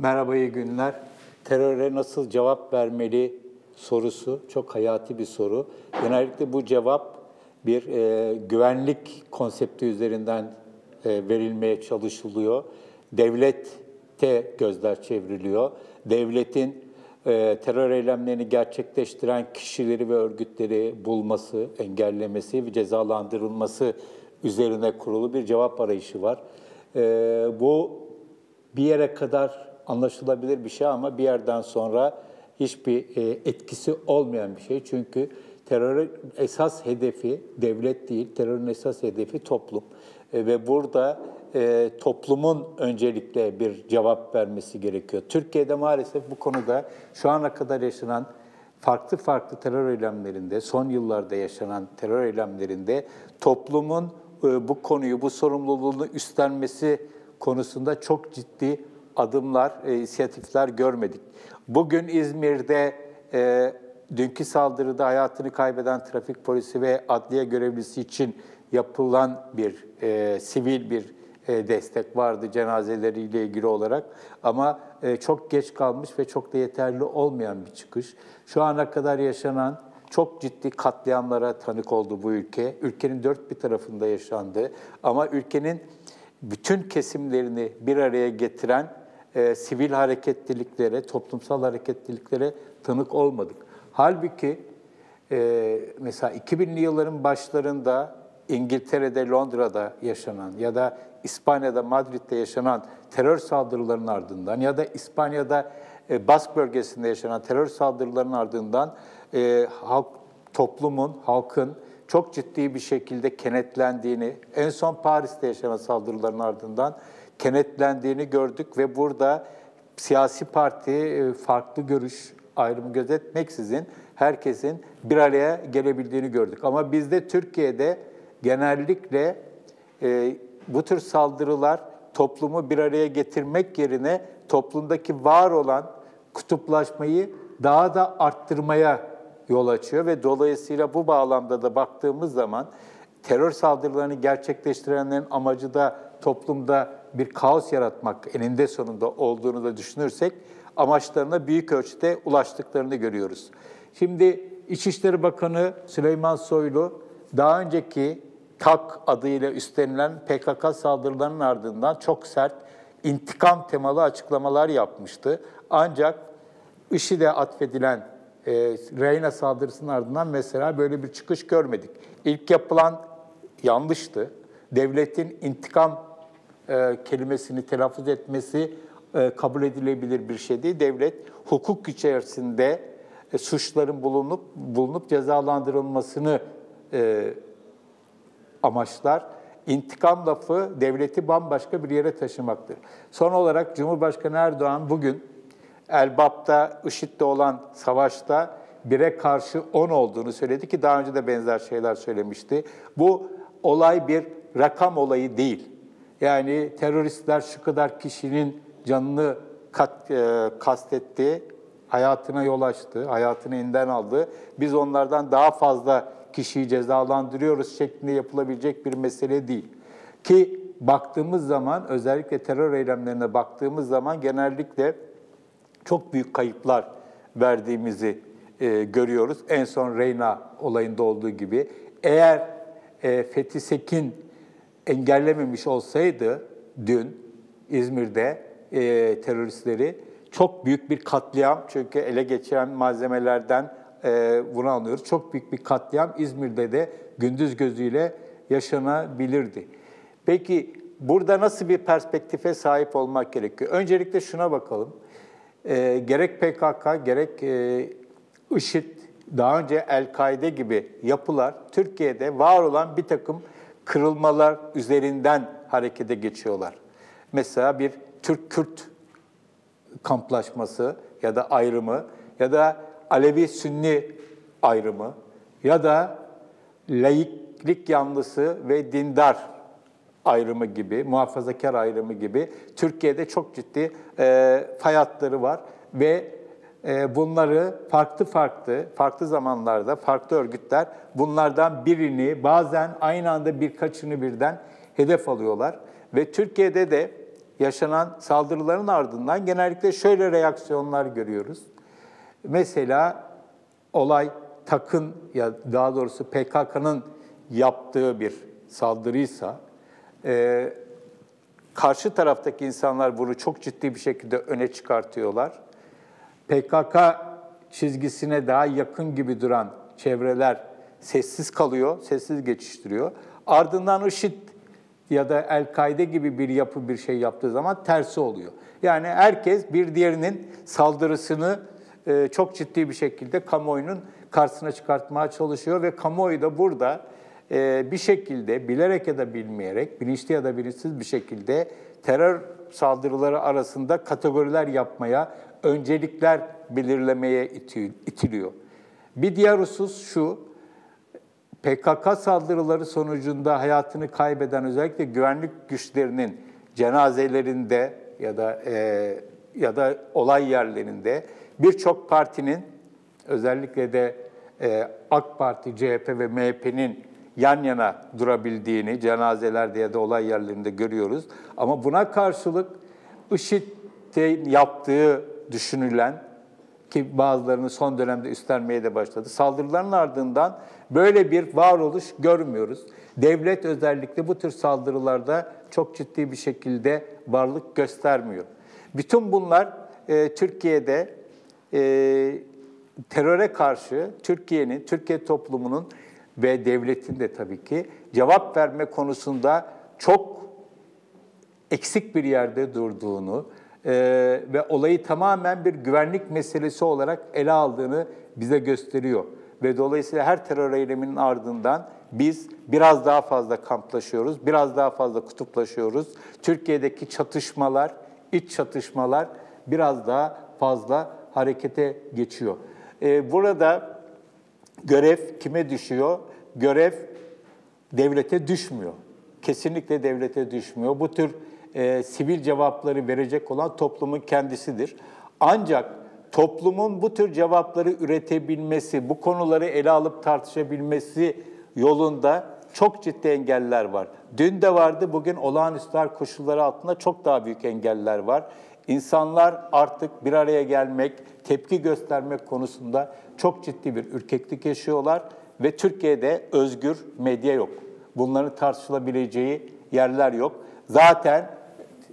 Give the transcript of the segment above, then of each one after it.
Merhaba, iyi günler. Teröre nasıl cevap vermeli sorusu çok hayati bir soru. Genellikle bu cevap bir güvenlik konsepti üzerinden verilmeye çalışılıyor. Devlette gözler çevriliyor. Devletin terör eylemlerini gerçekleştiren kişileri ve örgütleri bulması, engellemesi ve cezalandırılması üzerine kurulu bir cevap arayışı var. Bu bir yere kadar anlaşılabilir bir şey ama bir yerden sonra hiçbir etkisi olmayan bir şey. Çünkü terörün esas hedefi devlet değil, terörün esas hedefi toplum. Ve burada toplumun öncelikle bir cevap vermesi gerekiyor. Türkiye'de maalesef bu konuda şu ana kadar yaşanan farklı terör eylemlerinde, son yıllarda yaşanan terör eylemlerinde toplumun bu konuyu, bu sorumluluğunu üstlenmesi konusunda çok ciddi adımlar, inisiyatifler görmedik. Bugün İzmir'de dünkü saldırıda hayatını kaybeden trafik polisi ve adliye görevlisi için yapılan bir sivil bir destek vardı cenazeleriyle ilgili olarak. Ama çok geç kalmış ve çok da yeterli olmayan bir çıkış. Şu ana kadar yaşanan çok ciddi katliamlara tanık oldu bu ülke. Ülkenin dört bir tarafında yaşandı. Ama ülkenin bütün kesimlerini bir araya getiren sivil hareketliliklere, toplumsal hareketliliklere tanık olmadık. Halbuki mesela 2000'li yılların başlarında İngiltere'de, Londra'da yaşanan ya da İspanya'da, Madrid'de yaşanan terör saldırılarının ardından ya da İspanya'da Bask bölgesinde yaşanan terör saldırılarının ardından halkın çok ciddi bir şekilde kenetlendiğini, en son Paris'te yaşanan saldırıların ardından kenetlendiğini gördük ve burada siyasi parti farklı görüş ayrımı gözetmeksizin herkesin bir araya gelebildiğini gördük. Ama bizde Türkiye'de genellikle bu tür saldırılar toplumu bir araya getirmek yerine toplumdaki var olan kutuplaşmayı daha da arttırmaya yol açıyor ve dolayısıyla bu bağlamda da baktığımız zaman terör saldırılarını gerçekleştirenlerin amacı da toplumda bir kaos yaratmak eninde sonunda olduğunu da düşünürsek amaçlarına büyük ölçüde ulaştıklarını görüyoruz. Şimdi İçişleri Bakanı Süleyman Soylu daha önceki TAK adıyla üstlenilen PKK saldırılarının ardından çok sert intikam temalı açıklamalar yapmıştı. Ancak IŞİD'e atfedilen Reyna saldırısının ardından mesela böyle bir çıkış görmedik. İlk yapılan yanlıştı. Devletin intikam kelimesini telaffuz etmesi kabul edilebilir bir şey değil. Devlet hukuk içerisinde suçların bulunup cezalandırılmasını amaçlar. İntikam lafı devleti bambaşka bir yere taşımaktır. Son olarak Cumhurbaşkanı Erdoğan bugün Elbap'ta, IŞİD'de olan savaşta 1'e karşı 10 olduğunu söyledi ki daha önce de benzer şeyler söylemişti. Bu olay bir rakam olayı değil. Yani teröristler şu kadar kişinin canını kastetti, hayatına yol açtı, hayatını elinden aldı. Biz onlardan daha fazla kişiyi cezalandırıyoruz şeklinde yapılabilecek bir mesele değil. Ki baktığımız zaman, özellikle terör eylemlerine baktığımız zaman genellikle çok büyük kayıplar verdiğimizi görüyoruz. En son Reyna olayında olduğu gibi. Eğer Fethi Sekin engellememiş olsaydı dün İzmir'de teröristleri çok büyük bir katliam, çünkü ele geçiren malzemelerden bunu anlıyoruz. Çok büyük bir katliam İzmir'de de gündüz gözüyle yaşanabilirdi. Peki burada nasıl bir perspektife sahip olmak gerekiyor? Öncelikle şuna bakalım. Gerek PKK, gerek IŞİD, daha önce El-Kaide gibi yapılar Türkiye'de var olan bir takım kırılmalar üzerinden harekete geçiyorlar. Mesela bir Türk-Kürt kamplaşması ya da ayrımı ya da Alevi-Sünni ayrımı ya da laiklik yanlısı ve dindar ayrımı gibi, muhafazakar ayrımı gibi Türkiye'de çok ciddi fay hatları var ve bunları farklı zamanlarda farklı örgütler bunlardan birini, bazen aynı anda birkaçını birden hedef alıyorlar ve Türkiye'de de yaşanan saldırıların ardından genellikle şöyle reaksiyonlar görüyoruz. Mesela olay TAK'ın ya daha doğrusu PKK'nın yaptığı bir saldırıysa karşı taraftaki insanlar bunu çok ciddi bir şekilde öne çıkartıyorlar. PKK çizgisine daha yakın gibi duran çevreler sessiz kalıyor, sessiz geçiştiriyor. Ardından IŞİD ya da El-Kaide gibi bir yapı bir şey yaptığı zaman tersi oluyor. Yani herkes bir diğerinin saldırısını çok ciddi bir şekilde kamuoyunun karşısına çıkartmaya çalışıyor ve kamuoyu da burada bir şekilde bilerek ya da bilmeyerek, bilinçli ya da bilinçsiz bir şekilde terör saldırıları arasında kategoriler yapmaya, öncelikler belirlemeye itiliyor. Bir diğer husus şu, PKK saldırıları sonucunda hayatını kaybeden özellikle güvenlik güçlerinin cenazelerinde ya da olay yerlerinde birçok partinin özellikle de AK Parti, CHP ve MHP'nin yan yana durabildiğini cenazelerde ya da olay yerlerinde görüyoruz. Ama buna karşılık IŞİD'in yaptığı düşünülen ki bazılarını son dönemde üstlenmeye de başladı. Saldırıların ardından böyle bir varoluş görmüyoruz. Devlet özellikle bu tür saldırılarda çok ciddi bir şekilde varlık göstermiyor. Bütün bunlar Türkiye'de teröre karşı Türkiye toplumunun ve devletin de tabii ki cevap verme konusunda çok eksik bir yerde durduğunu ve olayı tamamen bir güvenlik meselesi olarak ele aldığını bize gösteriyor. Ve dolayısıyla her terör eyleminin ardından biz biraz daha fazla kamplaşıyoruz, biraz daha fazla kutuplaşıyoruz. Türkiye'deki çatışmalar, iç çatışmalar biraz daha fazla harekete geçiyor. Burada görev kime düşüyor? Görev devlete düşmüyor. Kesinlikle devlete düşmüyor. Bu tür sivil cevapları verecek olan toplumun kendisidir. Ancak toplumun bu tür cevapları üretebilmesi, bu konuları ele alıp tartışabilmesi yolunda çok ciddi engeller var. Dün de vardı, bugün olağanüstü hal koşulları altında çok daha büyük engeller var. İnsanlar artık bir araya gelmek, tepki göstermek konusunda çok ciddi bir ürkeklik yaşıyorlar ve Türkiye'de özgür medya yok. Bunların tartışılabileceği yerler yok. Zaten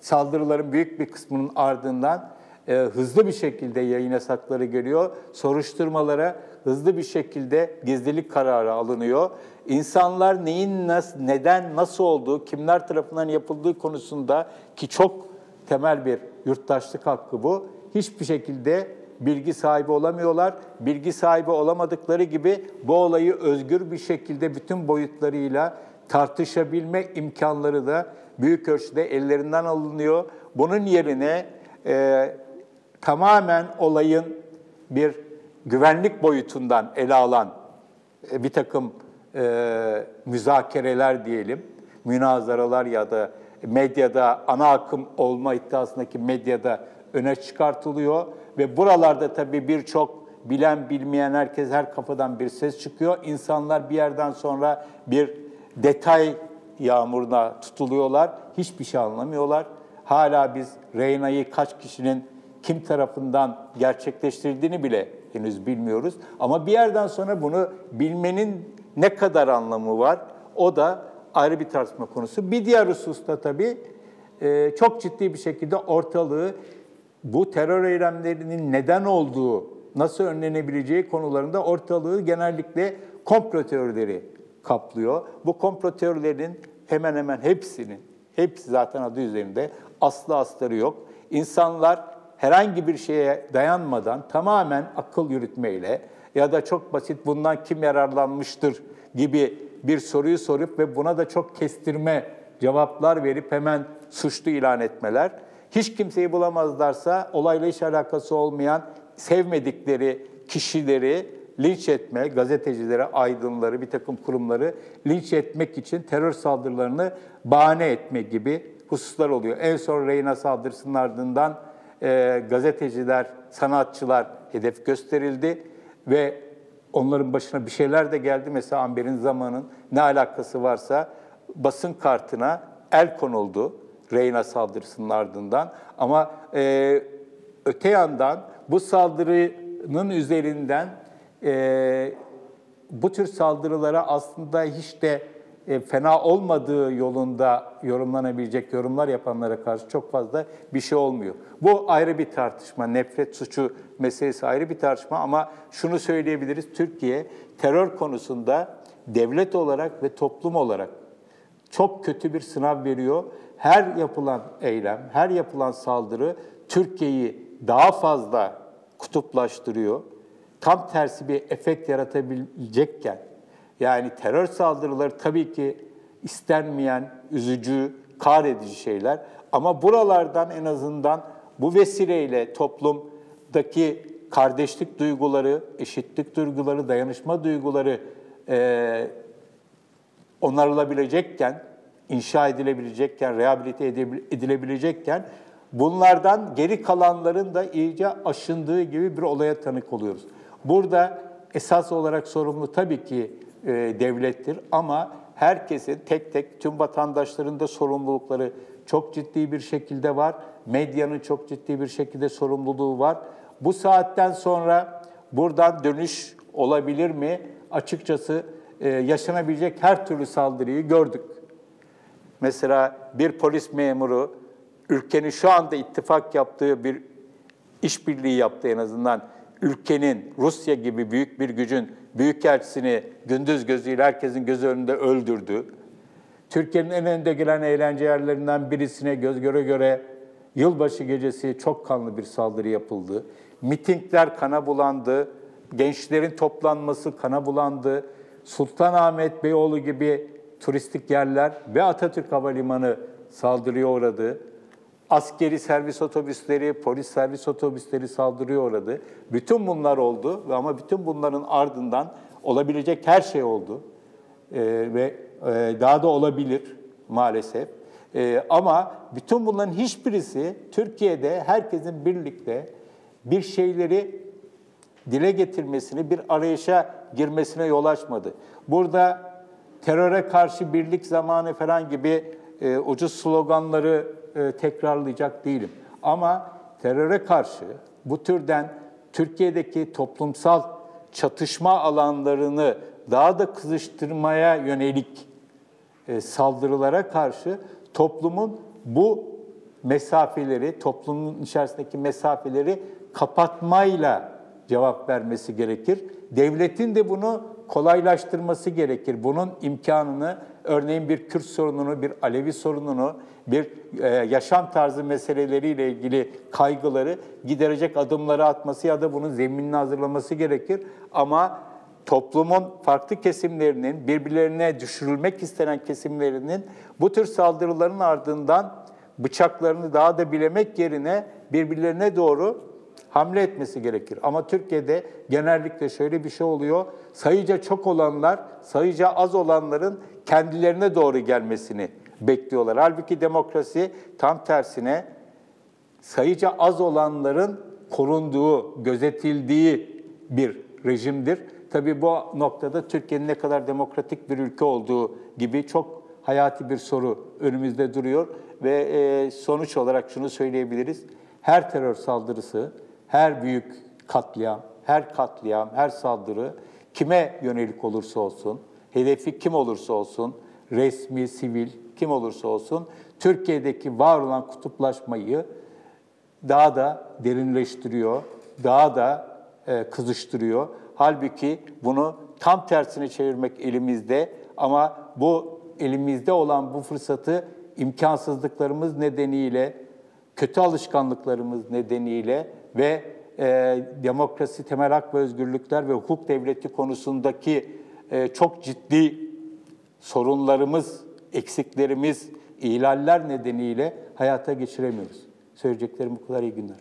saldırıların büyük bir kısmının ardından hızlı bir şekilde yayın yasakları geliyor. Soruşturmalara hızlı bir şekilde gizlilik kararı alınıyor. İnsanlar neyin neden, nasıl olduğu, kimler tarafından yapıldığı konusunda ki çok temel bir yurttaşlık hakkı bu, hiçbir şekilde bilgi sahibi olamıyorlar. Bilgi sahibi olamadıkları gibi bu olayı özgür bir şekilde bütün boyutlarıyla tartışabilme imkanları da büyük ölçüde ellerinden alınıyor. Bunun yerine tamamen olayın bir güvenlik boyutundan ele alan bir takım müzakereler diyelim, münazaralar ya da medyada ana akım olma iddiasındaki medyada öne çıkartılıyor ve buralarda tabii birçok bilen bilmeyen herkes her kafadan bir ses çıkıyor. İnsanlar bir yerden sonra bir detay yağmuruna tutuluyorlar. Hiçbir şey anlamıyorlar. Hala biz Reyna'yı kaç kişinin kim tarafından gerçekleştirdiğini bile henüz bilmiyoruz. Ama bir yerden sonra bunu bilmenin ne kadar anlamı var? O da ayrı bir tartışma konusu. Bir diğer hususta tabii çok ciddi bir şekilde ortalığı bu terör eylemlerinin neden olduğu, nasıl önlenebileceği konularında ortalığı genellikle komplo teorileri kaplıyor. Bu komplo teorilerinin hemen hemen hepsi zaten adı üzerinde aslı astarı yok. İnsanlar herhangi bir şeye dayanmadan tamamen akıl yürütmeyle ya da çok basit bundan kim yararlanmıştır gibi bir soruyu sorup ve buna da çok kestirme cevaplar verip hemen suçlu ilan etmeler. Hiç kimseyi bulamazlarsa olayla hiç alakası olmayan sevmedikleri kişileri linç etme, gazetecileri, aydınları, bir takım kurumları linç etmek için terör saldırılarını bahane etme gibi hususlar oluyor. En son Reyna saldırısının ardından gazeteciler, sanatçılar hedef gösterildi ve onların başına bir şeyler de geldi. Mesela Amber'in Zaman'ın ne alakası varsa basın kartına el konuldu. Reyna saldırısının ardından. Ama öte yandan bu saldırının üzerinden bu tür saldırılara aslında hiç de fena olmadığı yolunda yorumlanabilecek yorumlar yapanlara karşı çok fazla bir şey olmuyor. Bu ayrı bir tartışma, nefret suçu meselesi ayrı bir tartışma ama şunu söyleyebiliriz, Türkiye terör konusunda devlet olarak ve toplum olarak çok kötü bir sınav veriyor. Her yapılan eylem, her yapılan saldırı Türkiye'yi daha fazla kutuplaştırıyor. Tam tersi bir efekt yaratabilecekken, yani terör saldırıları tabii ki istenmeyen, üzücü, kahredici şeyler. Ama buralardan en azından bu vesileyle toplumdaki kardeşlik duyguları, eşitlik duyguları, dayanışma duyguları onarılabilecekken, inşa edilebilecekken, rehabilite edilebilecekken bunlardan geri kalanların da iyice aşındığı gibi bir olaya tanık oluyoruz. Burada esas olarak sorumlu tabii ki devlettir ama herkesin tek tek tüm vatandaşların da sorumlulukları çok ciddi bir şekilde var. Medyanın çok ciddi bir şekilde sorumluluğu var. Bu saatten sonra buradan dönüş olabilir mi? Açıkçası yaşanabilecek her türlü saldırıyı gördük. Mesela bir polis memuru ülkenin şu anda ittifak yaptığı bir işbirliği yaptı en azından. Ülkenin Rusya gibi büyük bir gücün büyükelçisini gündüz gözüyle herkesin gözü önünde öldürdü. Türkiye'nin en önde gelen eğlence yerlerinden birisine göz göre göre yılbaşı gecesi çok kanlı bir saldırı yapıldı. Mitingler kana bulandı, gençlerin toplanması kana bulandı. Sultanahmet, Beyoğlu gibi turistik yerler ve Atatürk Havalimanı saldırıya uğradı. Askeri servis otobüsleri, polis servis otobüsleri saldırıya uğradı. Bütün bunlar oldu ama bütün bunların ardından olabilecek her şey oldu. Ve daha da olabilir maalesef. Ama bütün bunların hiçbirisi Türkiye'de herkesin birlikte bir şeyleri dile getirmesini, bir arayışa girmesine yol açmadı. Burada teröre karşı birlik zamanı falan gibi ucuz sloganları tekrarlayacak değilim. Ama teröre karşı bu türden Türkiye'deki toplumsal çatışma alanlarını daha da kızıştırmaya yönelik saldırılara karşı toplumun bu mesafeleri, toplumun içerisindeki mesafeleri kapatmayla cevap vermesi gerekir. Devletin de bunu kolaylaştırması gerekir. Bunun imkanını, örneğin bir Kürt sorununu, bir Alevi sorununu, bir yaşam tarzı meseleleriyle ilgili kaygıları giderecek adımları atması ya da bunun zeminini hazırlaması gerekir. Ama toplumun farklı kesimlerinin, birbirlerine düşürülmek istenen kesimlerinin bu tür saldırıların ardından bıçaklarını daha da bilemek yerine birbirlerine doğru hamle etmesi gerekir. Ama Türkiye'de genellikle şöyle bir şey oluyor. Sayıca çok olanlar, sayıca az olanların kendilerine doğru gelmesini bekliyorlar. Halbuki demokrasi tam tersine sayıca az olanların korunduğu, gözetildiği bir rejimdir. Tabii bu noktada Türkiye'nin ne kadar demokratik bir ülke olduğu gibi çok hayati bir soru önümüzde duruyor. Ve sonuç olarak şunu söyleyebiliriz. Her terör saldırısı, her büyük katliam, her saldırı kime yönelik olursa olsun, hedefi kim olursa olsun, resmi, sivil, kim olursa olsun, Türkiye'deki var olan kutuplaşmayı daha da derinleştiriyor, daha da kızıştırıyor. Halbuki bunu tam tersine çevirmek elimizde ama bu elimizde olan bu fırsatı imkansızlıklarımız nedeniyle, kötü alışkanlıklarımız nedeniyle ve demokrasi, temel hak ve özgürlükler ve hukuk devleti konusundaki çok ciddi sorunlarımız, eksiklerimiz, ihlaller nedeniyle hayata geçiremiyoruz. Söyleyeceklerim bu kadar. İyi günler.